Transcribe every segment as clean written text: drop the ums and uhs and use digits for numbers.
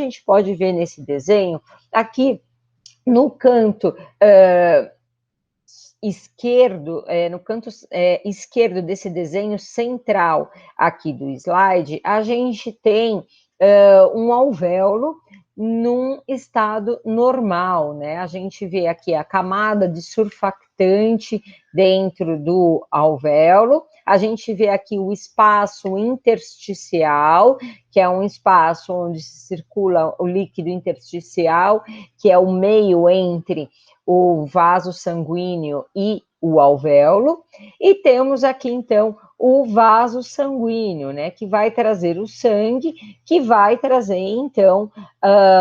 gente pode ver nesse desenho, aqui no canto esquerdo, no canto esquerdo desse desenho central aqui do slide, a gente tem um alvéolo num estado normal, né? A gente vê aqui a camada de surfactante dentro do alvéolo, a gente vê aqui o espaço intersticial, que é um espaço onde circula o líquido intersticial, que é o meio entre o vaso sanguíneo e o alvéolo, e temos aqui, então, o vaso sanguíneo, né, que vai trazer o sangue, que vai trazer, então,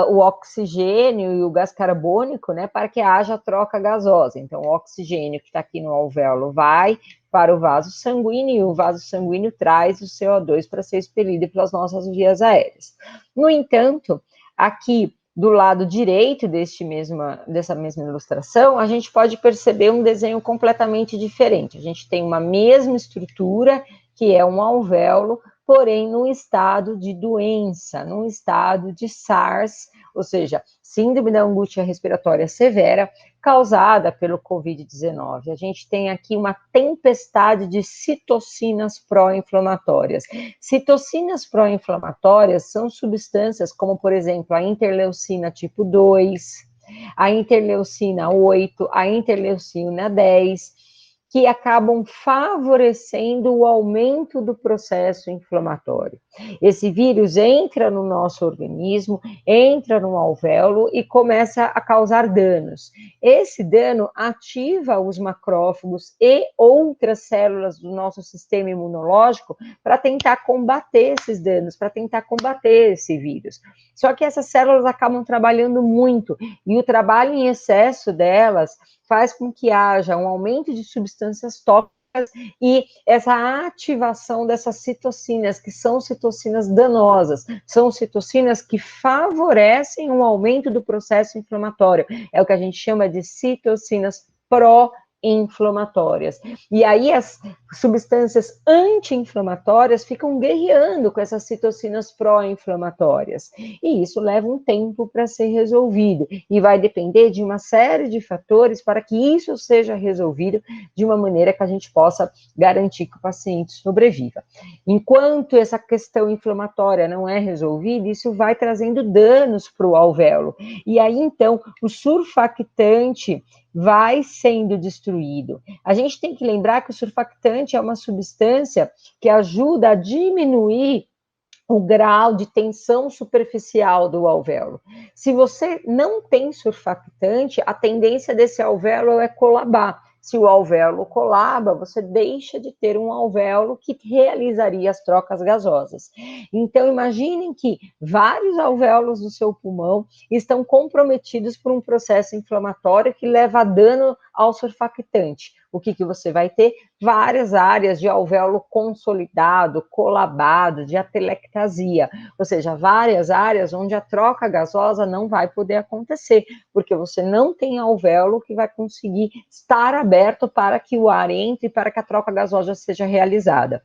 o oxigênio e o gás carbônico, né, para que haja troca gasosa. Então, o oxigênio que está aqui no alvéolo vai para o vaso sanguíneo, e o vaso sanguíneo traz o CO2 para ser expelido pelas nossas vias aéreas. No entanto, aqui do lado direito dessa mesma ilustração, a gente pode perceber um desenho completamente diferente. A gente tem uma mesma estrutura, que é um alvéolo, porém num estado de doença, num estado de SARS, ou seja, síndrome da angústia respiratória severa, causada pelo Covid-19. A gente tem aqui uma tempestade de citocinas pró-inflamatórias. Citocinas pró-inflamatórias são substâncias como, por exemplo, a interleucina tipo 2, a interleucina 8, a interleucina 10, que acabam favorecendo o aumento do processo inflamatório. Esse vírus entra no nosso organismo, entra no alvéolo e começa a causar danos. Esse dano ativa os macrófagos e outras células do nosso sistema imunológico para tentar combater esses danos, para tentar combater esse vírus. Só que essas células acabam trabalhando muito, e o trabalho em excesso delas faz com que haja um aumento de substâncias tóxicas e essa ativação dessas citocinas, que são citocinas danosas, são citocinas que favorecem o aumento do processo inflamatório. É o que a gente chama de citocinas pró-inflamatórias. E aí as substâncias anti-inflamatórias ficam guerreando com essas citocinas pró-inflamatórias. E isso leva um tempo para ser resolvido. E vai depender de uma série de fatores para que isso seja resolvido de uma maneira que a gente possa garantir que o paciente sobreviva. Enquanto essa questão inflamatória não é resolvida, isso vai trazendo danos para o alvéolo. E aí, então, o surfactante vai sendo destruído. A gente tem que lembrar que o surfactante é uma substância que ajuda a diminuir o grau de tensão superficial do alvéolo. Se você não tem surfactante, a tendência desse alvéolo é colabar. Se o alvéolo colaba, você deixa de ter um alvéolo que realizaria as trocas gasosas. Então, imaginem que vários alvéolos do seu pulmão estão comprometidos por um processo inflamatório que leva a dano ao surfactante. O que você vai ter? Várias áreas de alvéolo consolidado, colabado, de atelectasia, ou seja, várias áreas onde a troca gasosa não vai poder acontecer, porque você não tem alvéolo que vai conseguir estar aberto para que o ar entre, para que a troca gasosa seja realizada.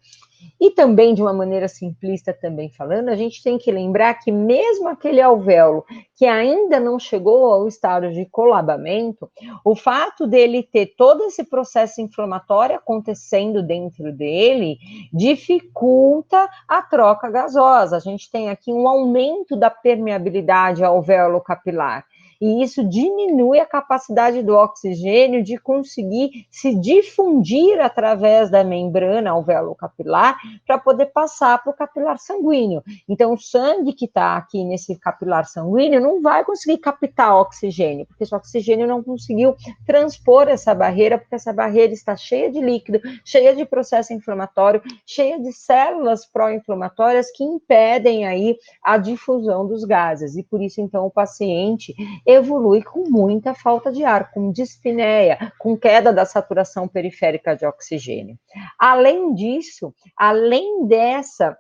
E também, de uma maneira simplista também falando, a gente tem que lembrar que mesmo aquele alvéolo que ainda não chegou ao estado de colabamento, o fato dele ter todo esse processo inflamatório acontecendo dentro dele dificulta a troca gasosa. A gente tem aqui um aumento da permeabilidade alvéolo capilar. E isso diminui a capacidade do oxigênio de conseguir se difundir através da membrana alvéolo-capilar para poder passar para o capilar sanguíneo. Então, o sangue que está aqui nesse capilar sanguíneo não vai conseguir captar oxigênio, porque esse oxigênio não conseguiu transpor essa barreira, porque essa barreira está cheia de líquido, cheia de processo inflamatório, cheia de células pró-inflamatórias que impedem aí a difusão dos gases. E por isso, então, o paciente evolui com muita falta de ar, com dispneia, com queda da saturação periférica de oxigênio. Além disso, além dessa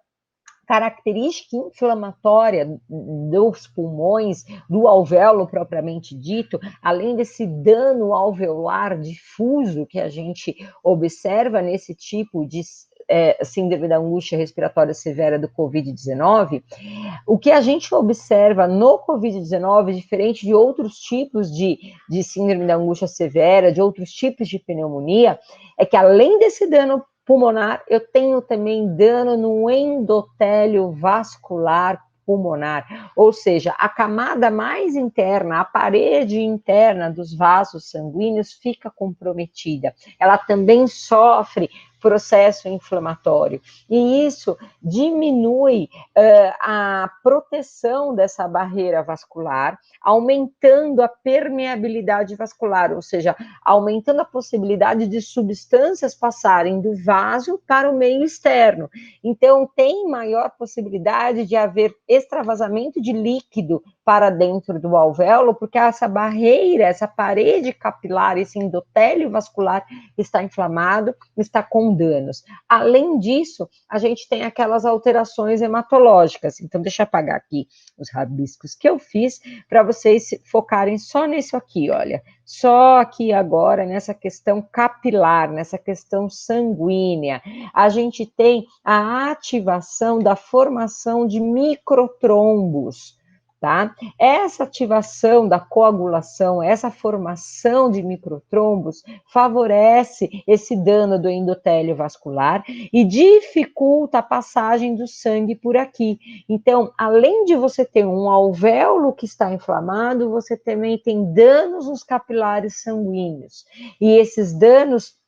característica inflamatória dos pulmões, do alvéolo propriamente dito, além desse dano alveolar difuso que a gente observa nesse tipo de síndrome da angústia respiratória severa do Covid-19, o que a gente observa no Covid-19, diferente de outros tipos de síndrome da angústia severa, de outros tipos de pneumonia, é que além desse dano pulmonar, eu tenho também dano no endotélio vascular pulmonar, ou seja, a camada mais interna, a parede interna dos vasos sanguíneos fica comprometida. Ela também sofre processo inflamatório, e isso diminui a proteção dessa barreira vascular, aumentando a permeabilidade vascular, ou seja, aumentando a possibilidade de substâncias passarem do vaso para o meio externo. Então, tem maior possibilidade de haver extravasamento de líquido para dentro do alvéolo, porque essa barreira, essa parede capilar, esse endotélio vascular está inflamado, está com danos. Além disso, a gente tem aquelas alterações hematológicas. Então, deixa eu apagar aqui os rabiscos que eu fiz para vocês focarem só nisso aqui, olha. Só aqui agora, nessa questão capilar, nessa questão sanguínea, a gente tem a ativação da formação de microtrombos, tá? Essa ativação da coagulação, essa formação de microtrombos favorece esse dano do endotélio vascular e dificulta a passagem do sangue por aqui. Então, além de você ter um alvéolo que está inflamado, você também tem danos nos capilares sanguíneos. E esses danos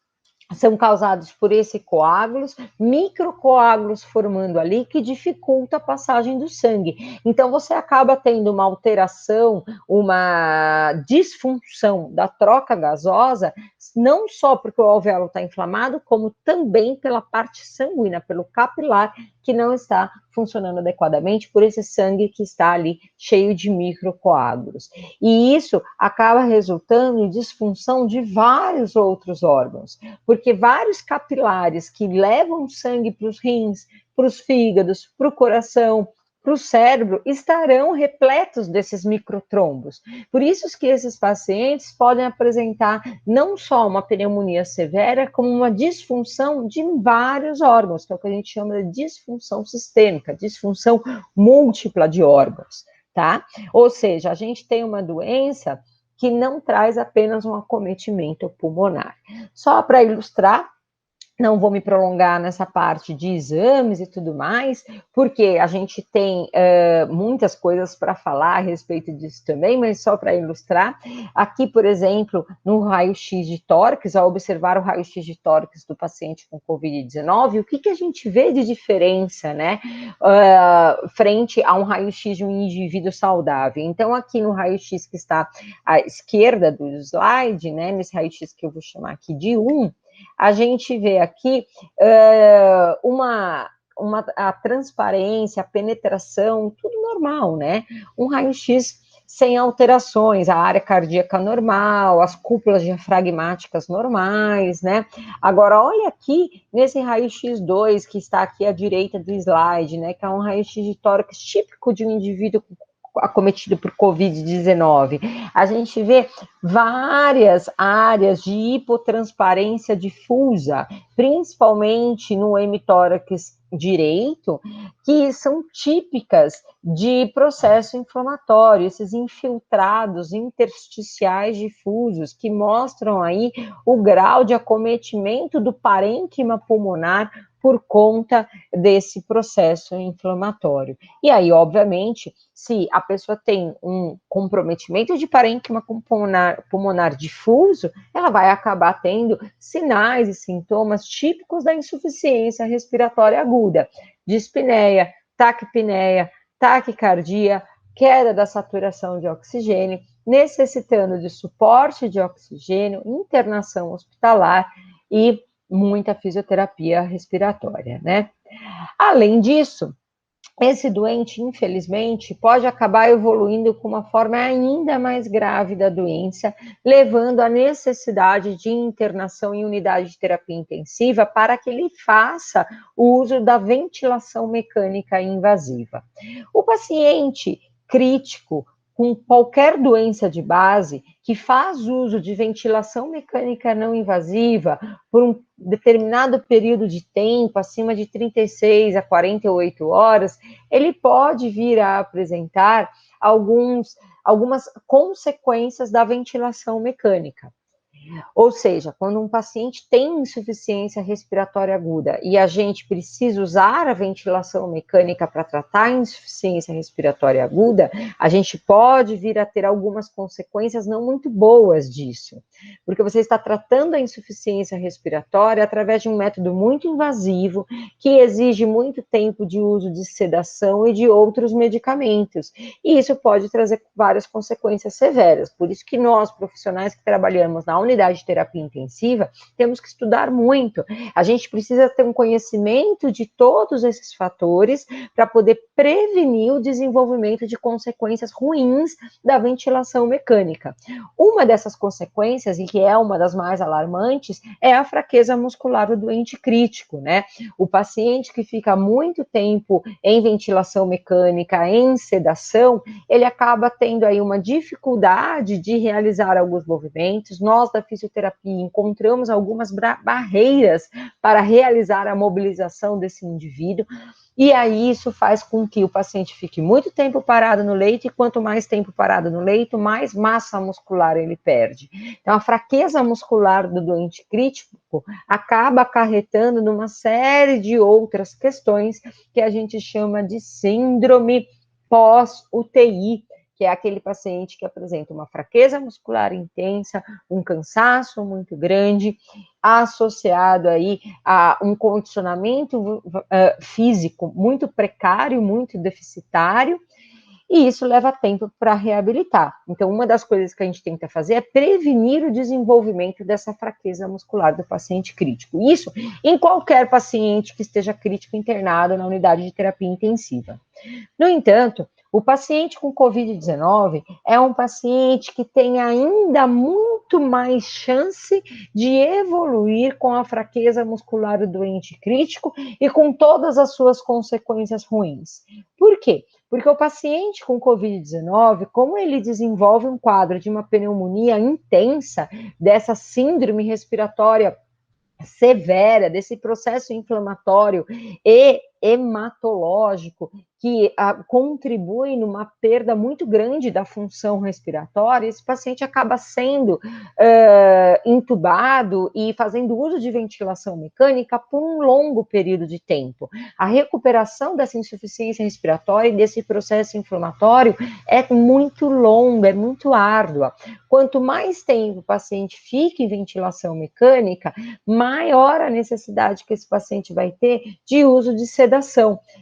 são causados por esse coágulos, microcoágulos formando ali, que dificulta a passagem do sangue. Então, você acaba tendo uma alteração, uma disfunção da troca gasosa, não só porque o alvéolo está inflamado, como também pela parte sanguínea, pelo capilar, que não está funcionando adequadamente por esse sangue que está ali cheio de microcoágulos. E isso acaba resultando em disfunção de vários outros órgãos, porque vários capilares que levam sangue para os rins, para os fígados, para o coração, para o cérebro, estarão repletos desses microtrombos. Por isso que esses pacientes podem apresentar não só uma pneumonia severa, como uma disfunção de vários órgãos, que é o que a gente chama de disfunção sistêmica, disfunção múltipla de órgãos, tá? Ou seja, a gente tem uma doença que não traz apenas um acometimento pulmonar. Só para ilustrar, não vou me prolongar nessa parte de exames e tudo mais, porque a gente tem muitas coisas para falar a respeito disso também, mas só para ilustrar, aqui, por exemplo, no raio-x de tórax, ao observar o raio-x de tórax do paciente com Covid-19, o que a gente vê de diferença, né, frente a um raio-x de um indivíduo saudável? Então, aqui no raio-x que está à esquerda do slide, né, nesse raio-x que eu vou chamar aqui de 1, a gente vê aqui a transparência, a penetração, tudo normal, né? Um raio-x sem alterações, a área cardíaca normal, as cúpulas diafragmáticas normais, né? Agora, olha aqui nesse raio-x 2, que está aqui à direita do slide, né? Que é um raio-x de tórax típico de um indivíduo acometido por Covid-19. A gente vê várias áreas de hipotransparência difusa, principalmente no hemitórax direito, que são típicas de processo inflamatório, esses infiltrados intersticiais difusos, que mostram aí o grau de acometimento do parênquima pulmonar por conta desse processo inflamatório. E aí, obviamente, se a pessoa tem um comprometimento de parênquima pulmonar difuso, ela vai acabar tendo sinais e sintomas típicos da insuficiência respiratória aguda, dispneia, taquipneia, taquicardia, queda da saturação de oxigênio, necessitando de suporte de oxigênio, internação hospitalar e muita fisioterapia respiratória, né? Além disso, esse doente, infelizmente, pode acabar evoluindo com uma forma ainda mais grave da doença, levando à necessidade de internação em unidade de terapia intensiva para que ele faça o uso da ventilação mecânica invasiva. O paciente crítico com qualquer doença de base que faz uso de ventilação mecânica não invasiva por um determinado período de tempo, acima de 36 a 48 horas, ele pode vir a apresentar algumas consequências da ventilação mecânica. Ou seja, quando um paciente tem insuficiência respiratória aguda e a gente precisa usar a ventilação mecânica para tratar a insuficiência respiratória aguda, a gente pode vir a ter algumas consequências não muito boas disso, porque você está tratando a insuficiência respiratória através de um método muito invasivo, que exige muito tempo de uso de sedação e de outros medicamentos, e isso pode trazer várias consequências severas. Por isso que nós, profissionais que trabalhamos na unidade de terapia intensiva, temos que estudar muito. A gente precisa ter um conhecimento de todos esses fatores para poder prevenir o desenvolvimento de consequências ruins da ventilação mecânica. Uma dessas consequências, e que é uma das mais alarmantes, é a fraqueza muscular do doente crítico, né? O paciente que fica muito tempo em ventilação mecânica, em sedação, ele acaba tendo aí uma dificuldade de realizar alguns movimentos. Nós, da fisioterapia, encontramos algumas barreiras para realizar a mobilização desse indivíduo, e aí isso faz com que o paciente fique muito tempo parado no leito, e quanto mais tempo parado no leito, mais massa muscular ele perde. Então, a fraqueza muscular do doente crítico acaba acarretando numa série de outras questões que a gente chama de síndrome pós-UTI, que é aquele paciente que apresenta uma fraqueza muscular intensa, um cansaço muito grande, associado aí a um condicionamento físico muito precário, muito deficitário, e isso leva tempo para reabilitar. Então, uma das coisas que a gente tenta fazer é prevenir o desenvolvimento dessa fraqueza muscular do paciente crítico. Isso em qualquer paciente que esteja crítico internado na unidade de terapia intensiva. No entanto, o paciente com Covid-19 é um paciente que tem ainda muito mais chance de evoluir com a fraqueza muscular do doente crítico e com todas as suas consequências ruins. Por quê? Porque o paciente com Covid-19, como ele desenvolve um quadro de uma pneumonia intensa, dessa síndrome respiratória severa, desse processo inflamatório e hematológico, que contribui numa perda muito grande da função respiratória, esse paciente acaba sendo entubado e fazendo uso de ventilação mecânica por um longo período de tempo. A recuperação dessa insuficiência respiratória e desse processo inflamatório é muito longa, é muito árdua. Quanto mais tempo o paciente fica em ventilação mecânica, maior a necessidade que esse paciente vai ter de uso de sedação.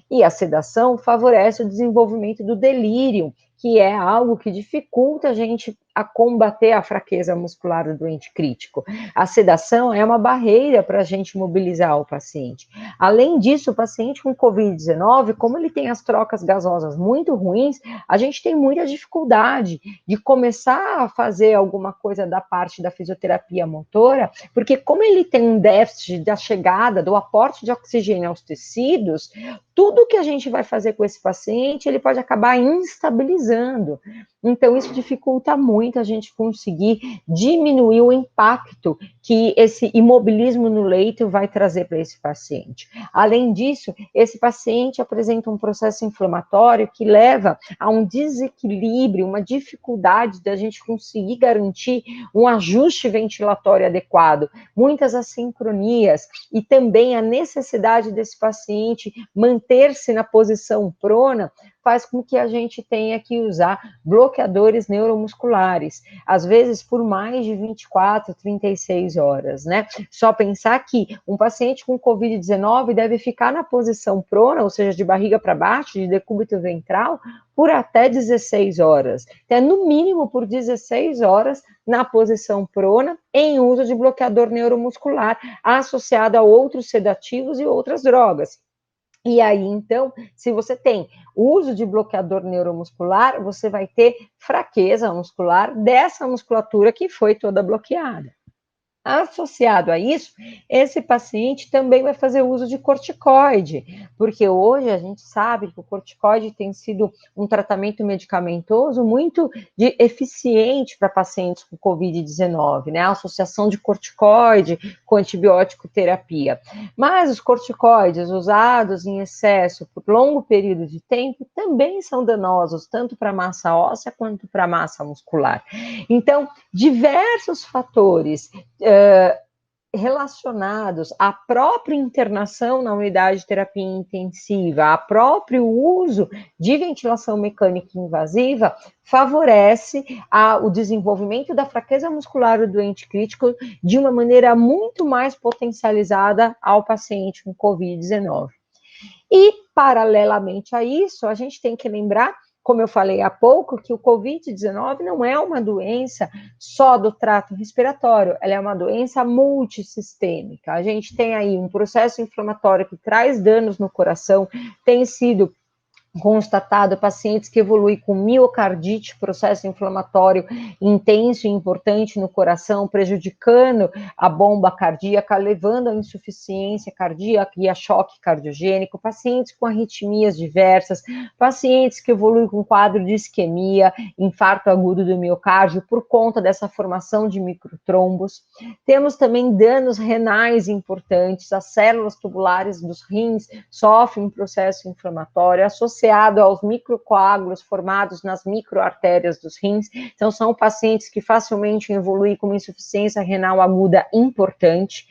E a sedação favorece o desenvolvimento do delírio, que é algo que dificulta a gente a combater a fraqueza muscular do doente crítico. A sedação é uma barreira para a gente mobilizar o paciente. Além disso, o paciente com Covid-19, como ele tem as trocas gasosas muito ruins, a gente tem muita dificuldade de começar a fazer alguma coisa da parte da fisioterapia motora, porque como ele tem um déficit da chegada, do aporte de oxigênio aos tecidos, tudo que a gente vai fazer com esse paciente, ele pode acabar instabilizando. Então, isso dificulta muito a gente conseguir diminuir o impacto que esse imobilismo no leito vai trazer para esse paciente. Além disso, esse paciente apresenta um processo inflamatório que leva a um desequilíbrio, uma dificuldade da gente conseguir garantir um ajuste ventilatório adequado, muitas assincronias e também a necessidade desse paciente manter-se na posição prona, faz com que a gente tenha que usar bloqueadores neuromusculares, às vezes por mais de 24, 36 horas, né? Só pensar que um paciente com Covid-19 deve ficar na posição prona, ou seja, de barriga para baixo, de decúbito ventral, por até 16 horas. Então, no mínimo por 16 horas na posição prona, em uso de bloqueador neuromuscular, associado a outros sedativos e outras drogas. E aí, então, se você tem uso de bloqueador neuromuscular, você vai ter fraqueza muscular dessa musculatura que foi toda bloqueada. Associado a isso, esse paciente também vai fazer uso de corticoide, porque hoje a gente sabe que o corticoide tem sido um tratamento medicamentoso muito eficiente para pacientes com Covid-19, né? A associação de corticoide com antibiótico terapia. Mas os corticoides usados em excesso por longo período de tempo também são danosos, tanto para a massa óssea quanto para a massa muscular. Então, diversos fatores relacionados à própria internação na unidade de terapia intensiva, ao próprio uso de ventilação mecânica invasiva, favorece o desenvolvimento da fraqueza muscular do doente crítico de uma maneira muito mais potencializada ao paciente com Covid-19. E, paralelamente a isso, a gente tem que lembrar, como eu falei há pouco, que o Covid-19 não é uma doença só do trato respiratório, ela é uma doença multissistêmica. A gente tem aí um processo inflamatório que traz danos no coração, tem sido constatado pacientes que evoluem com miocardite, processo inflamatório intenso e importante no coração, prejudicando a bomba cardíaca, levando à insuficiência cardíaca e a choque cardiogênico, pacientes com arritmias diversas, pacientes que evoluem com quadro de isquemia, infarto agudo do miocárdio por conta dessa formação de microtrombos. Temos também danos renais importantes, as células tubulares dos rins sofrem um processo inflamatório associado aos microcoágulos formados nas microartérias dos rins. Então, são pacientes que facilmente evoluem com uma insuficiência renal aguda importante.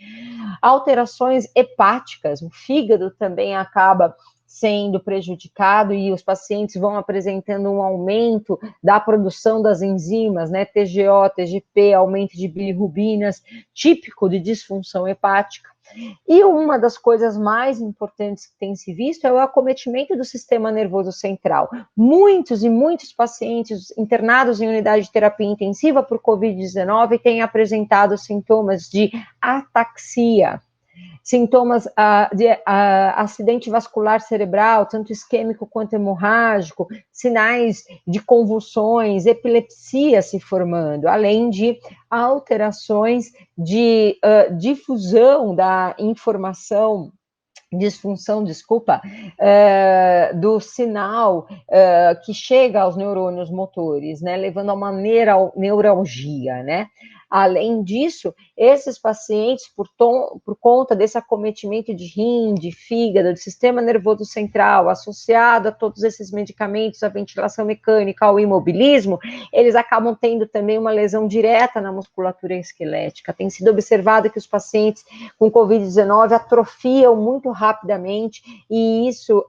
Alterações hepáticas, o fígado também acaba sendo prejudicado e os pacientes vão apresentando um aumento da produção das enzimas, né, TGO, TGP, aumento de bilirrubinas, típico de disfunção hepática. E uma das coisas mais importantes que tem se visto é o acometimento do sistema nervoso central. Muitos e muitos pacientes internados em unidade de terapia intensiva por Covid-19 têm apresentado sintomas de ataxia, sintomas de acidente vascular cerebral, tanto isquêmico quanto hemorrágico, sinais de convulsões, epilepsia se formando, além de alterações de difusão da informação, disfunção, desculpa, do sinal que chega aos neurônios motores, né, levando a uma neuralgia, né? Além disso, esses pacientes, por conta desse acometimento de rim, de fígado, do sistema nervoso central, associado a todos esses medicamentos, a ventilação mecânica, ao imobilismo, eles acabam tendo também uma lesão direta na musculatura esquelética. Tem sido observado que os pacientes com Covid-19 atrofiam muito rapidamente, e isso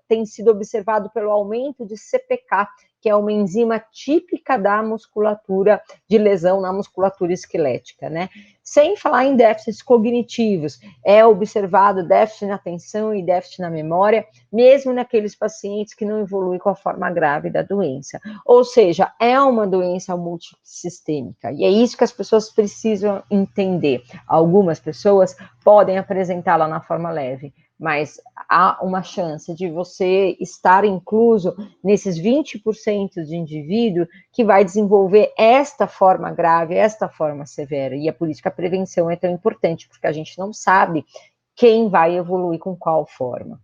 tem sido observado pelo aumento de CPK, que é uma enzima típica da musculatura, de lesão na musculatura esquelética, né? Sem falar em déficits cognitivos, é observado déficit na atenção e déficit na memória, mesmo naqueles pacientes que não evoluem com a forma grave da doença. Ou seja, é uma doença multissistêmica, e é isso que as pessoas precisam entender. Algumas pessoas podem apresentá-la na forma leve, mas há uma chance de você estar incluso nesses 20% de indivíduo que vai desenvolver esta forma grave, esta forma severa, e é por isso que a prevenção é tão importante, porque a gente não sabe quem vai evoluir com qual forma.